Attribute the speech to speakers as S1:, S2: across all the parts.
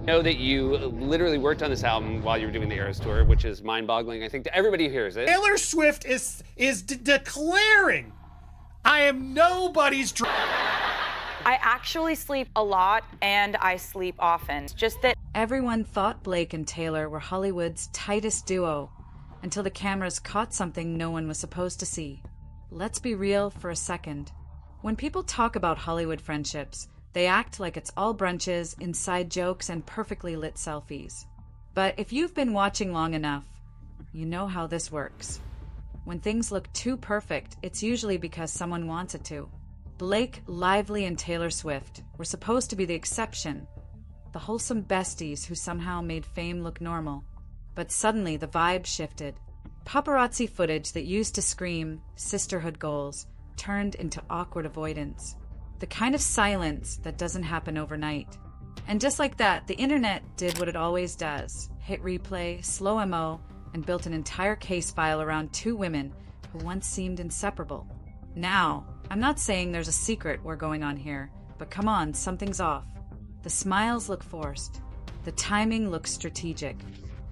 S1: Know that you literally worked on this album while you were doing the Eras tour, which is mind-boggling, I think, to everybody who hears it.
S2: Taylor Swift is declaring, I am nobody's
S3: I actually sleep a lot and I sleep often. It's just that
S4: everyone thought Blake and Taylor were Hollywood's tightest duo until the cameras caught something no one was supposed to see. Let's be real for a second. When people talk about Hollywood friendships, they act like it's all brunches, inside jokes, and perfectly lit selfies. But if you've been watching long enough, you know how this works. When things look too perfect, it's usually because someone wants it to. Blake Lively and Taylor Swift were supposed to be the exception, the wholesome besties who somehow made fame look normal. But suddenly the vibe shifted. Paparazzi footage that used to scream sisterhood goals turned into awkward avoidance. The kind of silence that doesn't happen overnight. And just like that, the internet did what it always does. Hit replay, slow mo, and built an entire case file around two women who once seemed inseparable. Now, I'm not saying there's a secret war going on here, but come on, something's off. The smiles look forced. The timing looks strategic.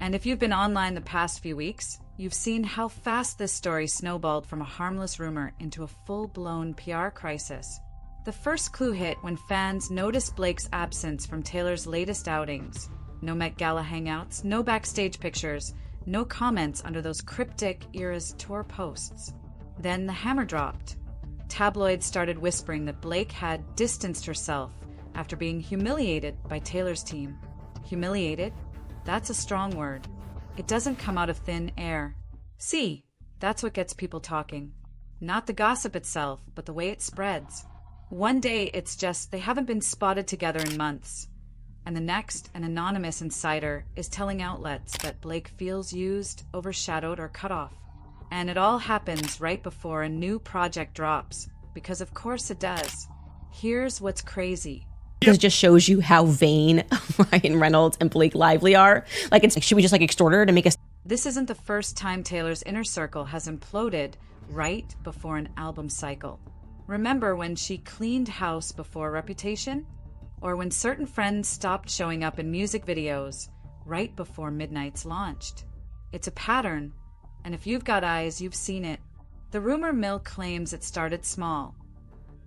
S4: And if you've been online the past few weeks, you've seen how fast this story snowballed from a harmless rumor into a full-blown PR crisis. The first clue hit when fans noticed Blake's absence from Taylor's latest outings. No Met Gala hangouts, no backstage pictures, no comments under those cryptic Eras tour posts. Then the hammer dropped. Tabloids started whispering that Blake had distanced herself after being humiliated by Taylor's team. Humiliated? That's a strong word. It doesn't come out of thin air. See, that's what gets people talking. Not the gossip itself, but the way it spreads. One day it's just they haven't been spotted together in months. And the next, an anonymous insider is telling outlets that Blake feels used, overshadowed, or cut off. And it all happens right before a new project drops, because of course it does. Here's what's crazy.
S5: Because it just shows you how vain Ryan Reynolds and Blake Lively are. Like, should we just like extort her to make us?
S4: This isn't the first time Taylor's inner circle has imploded right before an album cycle. Remember when she cleaned house before Reputation? Or when certain friends stopped showing up in music videos right before Midnight's launched? It's a pattern, and if you've got eyes, you've seen it. The rumor mill claims it started small.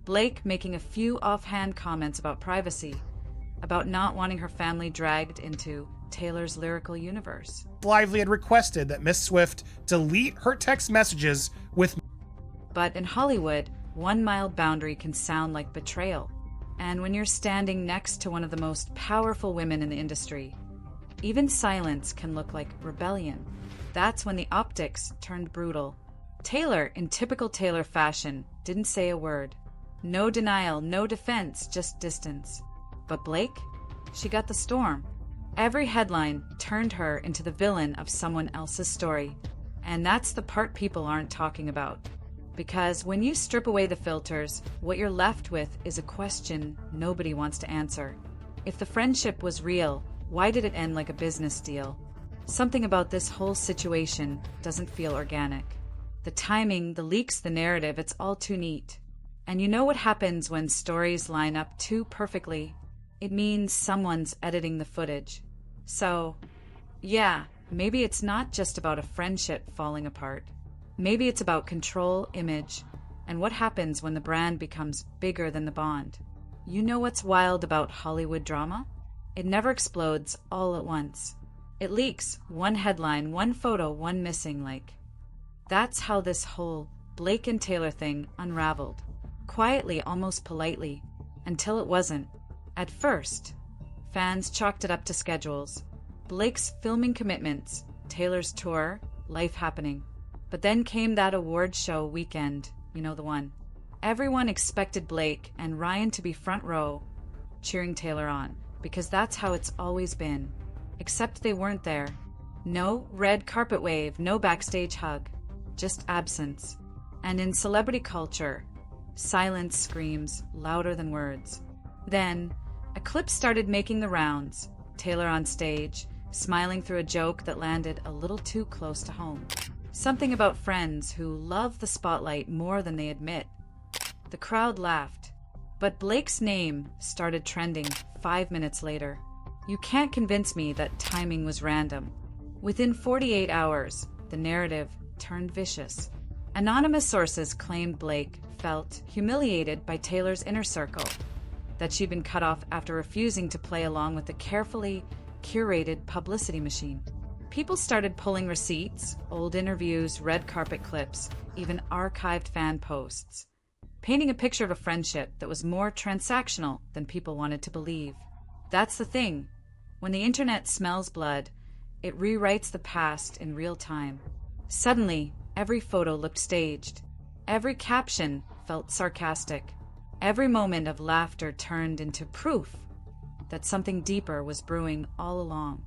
S4: Blake making a few offhand comments about privacy, about not wanting her family dragged into Taylor's lyrical universe.
S2: Lively had requested that Miss Swift delete her text messages with.
S4: But in Hollywood, 1 mile boundary can sound like betrayal. And when you're standing next to one of the most powerful women in the industry, even silence can look like rebellion. That's when the optics turned brutal. Taylor, in typical Taylor fashion, didn't say a word. No denial, no defense, just distance. But Blake? She got the storm. Every headline turned her into the villain of someone else's story. And that's the part people aren't talking about. Because when you strip away the filters, what you're left with is a question nobody wants to answer. If the friendship was real, why did it end like a business deal? Something about this whole situation doesn't feel organic. The timing, the leaks, the narrative, it's all too neat. And you know what happens when stories line up too perfectly? It means someone's editing the footage. So, yeah, maybe it's not just about a friendship falling apart. Maybe it's about control, image, and what happens when the brand becomes bigger than the bond. You know what's wild about Hollywood drama? It never explodes all at once. It leaks, one headline, one photo, one missing like. That's how this whole Blake and Taylor thing unraveled. Quietly, almost politely, until it wasn't. At first, fans chalked it up to schedules. Blake's filming commitments, Taylor's tour, life happening. But then came that award show weekend, you know the one. Everyone expected Blake and Ryan to be front row, cheering Taylor on, because that's how it's always been. Except they weren't there. No red carpet wave, no backstage hug, just absence. And in celebrity culture, silence screams louder than words. Then, a clip started making the rounds. Taylor on stage, smiling through a joke that landed a little too close to home. Something about friends who love the spotlight more than they admit. The crowd laughed, but Blake's name started trending 5 minutes later. You can't convince me that timing was random. Within 48 hours, the narrative turned vicious. Anonymous sources claimed Blake felt humiliated by Taylor's inner circle, that she'd been cut off after refusing to play along with the carefully curated publicity machine. People started pulling receipts, old interviews, red carpet clips, even archived fan posts, painting a picture of a friendship that was more transactional than people wanted to believe. That's the thing. When the internet smells blood, it rewrites the past in real time. Suddenly, every photo looked staged. Every caption felt sarcastic. Every moment of laughter turned into proof that something deeper was brewing all along.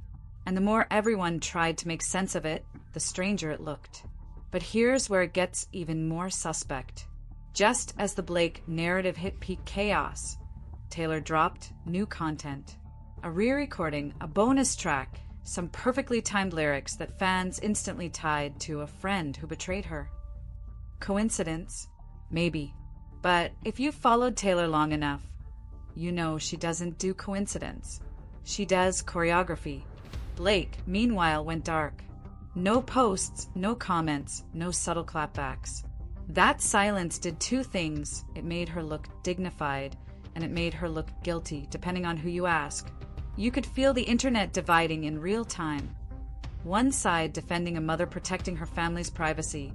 S4: And the more everyone tried to make sense of it, the stranger it looked. But here's where it gets even more suspect. Just as the Blake narrative hit peak chaos, Taylor dropped new content. A re-recording, a bonus track, some perfectly timed lyrics that fans instantly tied to a friend who betrayed her. Coincidence? Maybe. But if you've followed Taylor long enough, you know she doesn't do coincidence. She does choreography. Blake, meanwhile, went dark. No posts, no comments, no subtle clapbacks. That silence did two things. It made her look dignified, and it made her look guilty, depending on who you ask. You could feel the internet dividing in real time. One side defending a mother protecting her family's privacy,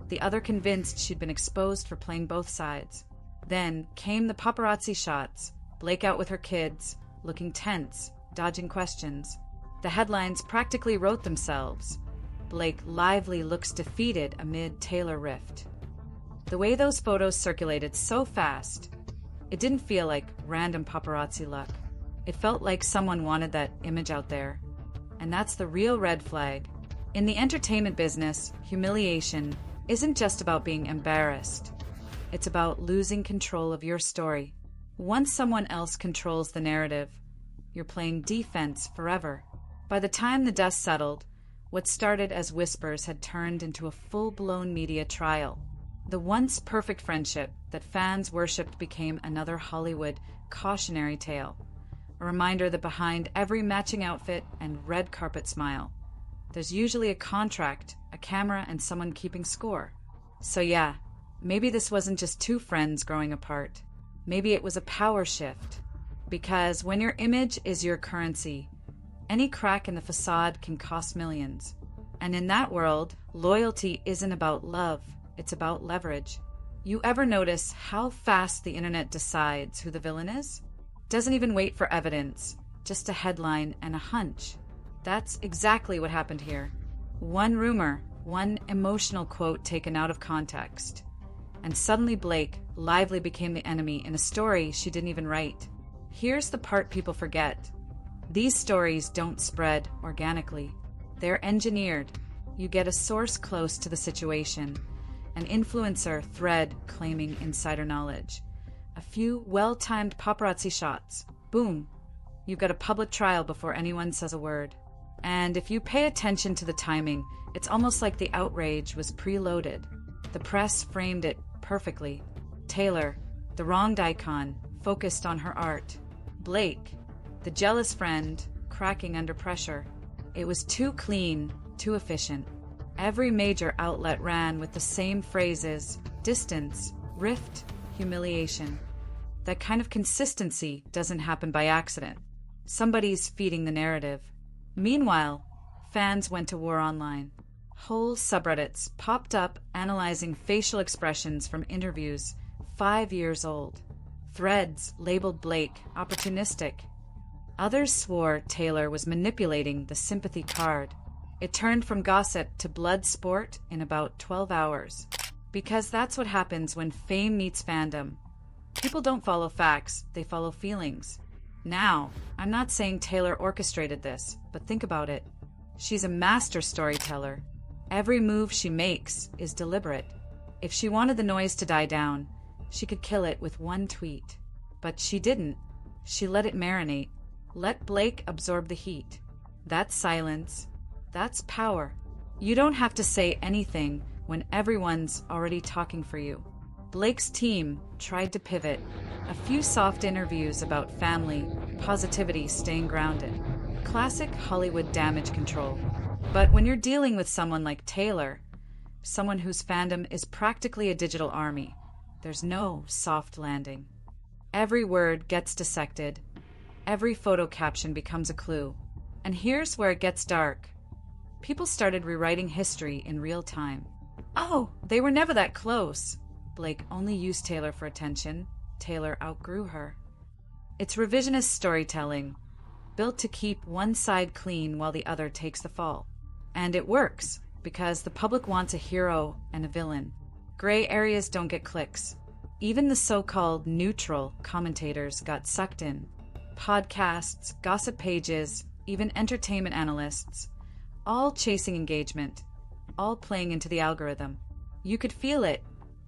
S4: the other convinced she'd been exposed for playing both sides. Then came the paparazzi shots, Blake out with her kids, looking tense, dodging questions. The headlines practically wrote themselves. Blake lively looks defeated amid Taylor rift. The way those photos circulated so fast, it didn't feel like random paparazzi luck. It felt like someone wanted that image out there. And that's the real red flag. In the entertainment business, humiliation isn't just about being embarrassed. It's about losing control of your story. Once someone else controls the narrative, you're playing defense forever. By the time the dust settled, what started as whispers had turned into a full-blown media trial. The once perfect friendship that fans worshipped became another Hollywood cautionary tale. A reminder that behind every matching outfit and red carpet smile, there's usually a contract, a camera, and someone keeping score. So yeah, maybe this wasn't just two friends growing apart. Maybe it was a power shift. Because when your image is your currency, any crack in the facade can cost millions. And in that world, loyalty isn't about love, it's about leverage. You ever notice how fast the internet decides who the villain is? Doesn't even wait for evidence, just a headline and a hunch. That's exactly what happened here. One rumor, one emotional quote taken out of context. And suddenly Blake lively became the enemy in a story she didn't even write. Here's the part people forget. These stories don't spread organically. They're engineered. You get a source close to the situation, an influencer thread claiming insider knowledge, a few well-timed paparazzi shots. Boom. You've got a public trial before anyone says a word. And if you pay attention to the timing, it's almost like the outrage was preloaded. The press framed it perfectly. Taylor, the wronged icon, focused on her art. Blake, the jealous friend, cracking under pressure. It was too clean, too efficient. Every major outlet ran with the same phrases: distance, rift, humiliation. That kind of consistency doesn't happen by accident. Somebody's feeding the narrative. Meanwhile, fans went to war online. Whole subreddits popped up analyzing facial expressions from interviews 5 years old. Threads labeled Blake opportunistic. Others swore Taylor was manipulating the sympathy card. It turned from gossip to blood sport in about 12 hours. Because that's what happens when fame meets fandom. People don't follow facts, they follow feelings. Now, I'm not saying Taylor orchestrated this, but think about it. She's a master storyteller. Every move she makes is deliberate. If she wanted the noise to die down, she could kill it with one tweet. But she didn't. She let it marinate. Let Blake absorb the heat. That's silence. That's power. You don't have to say anything when everyone's already talking for you. Blake's team tried to pivot. A few soft interviews about family, positivity, staying grounded. Classic Hollywood damage control. But when you're dealing with someone like Taylor, someone whose fandom is practically a digital army, there's no soft landing. Every word gets dissected. Every photo caption becomes a clue. And here's where it gets dark. People started rewriting history in real time. Oh, they were never that close. Blake only used Taylor for attention. Taylor outgrew her. It's revisionist storytelling, built to keep one side clean while the other takes the fall. And it works, because the public wants a hero and a villain. Gray areas don't get clicks. Even the so-called neutral commentators got sucked in. Podcasts, gossip pages, even entertainment analysts, all chasing engagement, all playing into the algorithm. You could feel it.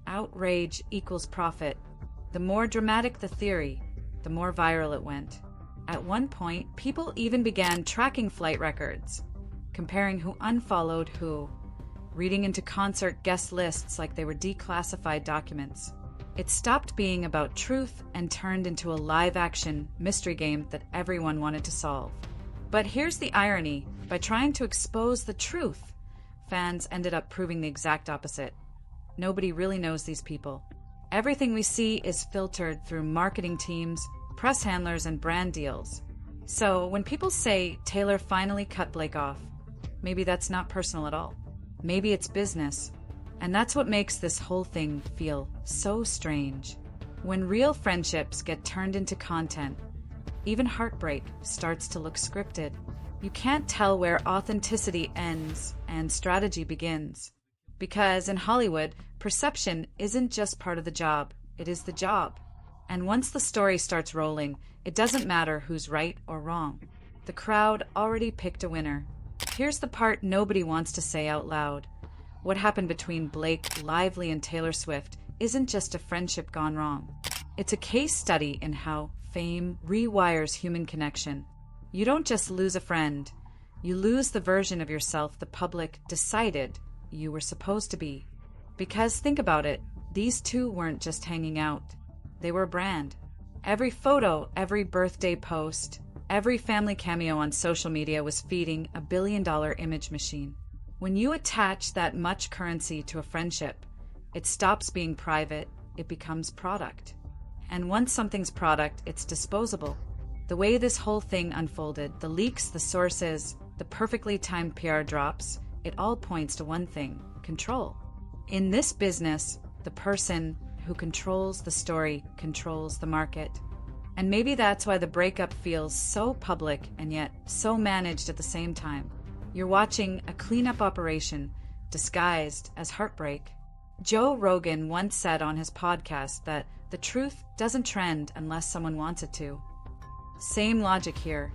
S4: Outrage equals profit. The more dramatic the theory, the more viral it went. At one point, people even began tracking flight records, comparing who unfollowed who, reading into concert guest lists like they were declassified documents. It stopped being about truth and turned into a live-action mystery game that everyone wanted to solve. But here's the irony. By trying to expose the truth, fans ended up proving the exact opposite. Nobody really knows these people. Everything we see is filtered through marketing teams, press handlers, and brand deals. So when people say Taylor finally cut Blake off, maybe that's not personal at all. Maybe it's business. And that's what makes this whole thing feel so strange. When real friendships get turned into content, even heartbreak starts to look scripted. You can't tell where authenticity ends and strategy begins. Because in Hollywood, perception isn't just part of the job, it is the job. And once the story starts rolling, it doesn't matter who's right or wrong. The crowd already picked a winner. Here's the part nobody wants to say out loud. What happened between Blake Lively and Taylor Swift isn't just a friendship gone wrong. It's a case study in how fame rewires human connection. You don't just lose a friend, you lose the version of yourself the public decided you were supposed to be. Because think about it, these two weren't just hanging out. They were a brand. Every photo, every birthday post, every family cameo on social media was feeding a billion-dollar image machine. When you attach that much currency to a friendship, it stops being private, it becomes product. And once something's product, it's disposable. The way this whole thing unfolded, the leaks, the sources, the perfectly timed PR drops, it all points to one thing: control. In this business, the person who controls the story controls the market. And maybe that's why the breakup feels so public and yet so managed at the same time. You're watching a cleanup operation disguised as heartbreak. Joe Rogan once said on his podcast that the truth doesn't trend unless someone wants it to. Same logic here.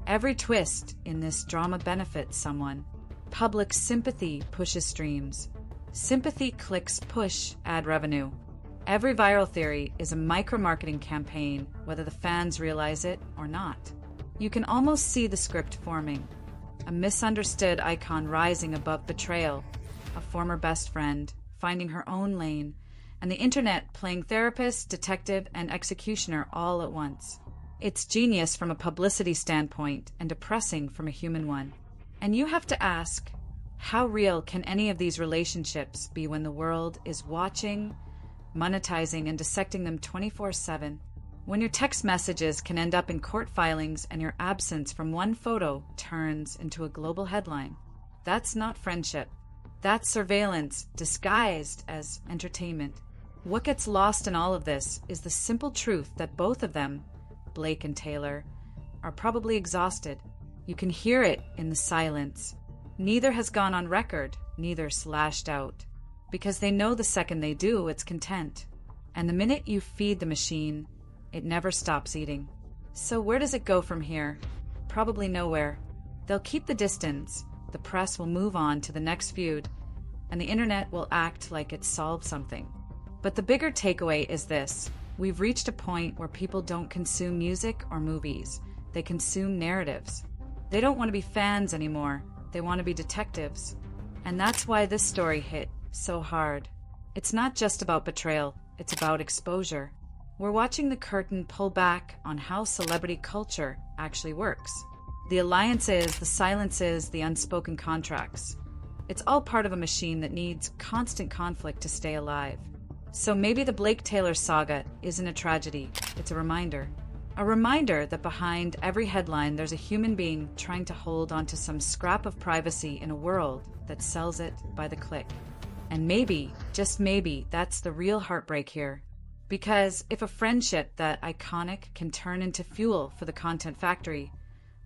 S4: Every twist in this drama benefits someone. Public sympathy pushes streams. Sympathy clicks push ad revenue. Every viral theory is a micro-marketing campaign, whether the fans realize it or not. You can almost see the script forming. A misunderstood icon rising above betrayal, a former best friend finding her own lane, and the internet playing therapist, detective, and executioner all at once. It's genius from a publicity standpoint and depressing from a human one. And you have to ask, how real can any of these relationships be when the world is watching, monetizing, and dissecting them 24/7? When your text messages can end up in court filings and your absence from one photo turns into a global headline. That's not friendship. That's surveillance disguised as entertainment. What gets lost in all of this is the simple truth that both of them, Blake and Taylor, are probably exhausted. You can hear it in the silence. Neither has gone on record, neither slashed out. Because they know the second they do, it's content. And the minute you feed the machine, it never stops eating. So where does it go from here? Probably nowhere. They'll keep the distance, the press will move on to the next feud, and the internet will act like it solved something. But the bigger takeaway is this. We've reached a point where people don't consume music or movies. They consume narratives. They don't want to be fans anymore. They want to be detectives. And that's why this story hit so hard. It's not just about betrayal. It's about exposure. We're watching the curtain pull back on how celebrity culture actually works. The alliances, the silences, the unspoken contracts. It's all part of a machine that needs constant conflict to stay alive. So maybe the Blake Taylor saga isn't a tragedy, it's a reminder. A reminder that behind every headline there's a human being trying to hold onto some scrap of privacy in a world that sells it by the click. And maybe, just maybe, that's the real heartbreak here. Because if a friendship that iconic can turn into fuel for the content factory,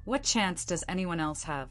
S4: what chance does anyone else have?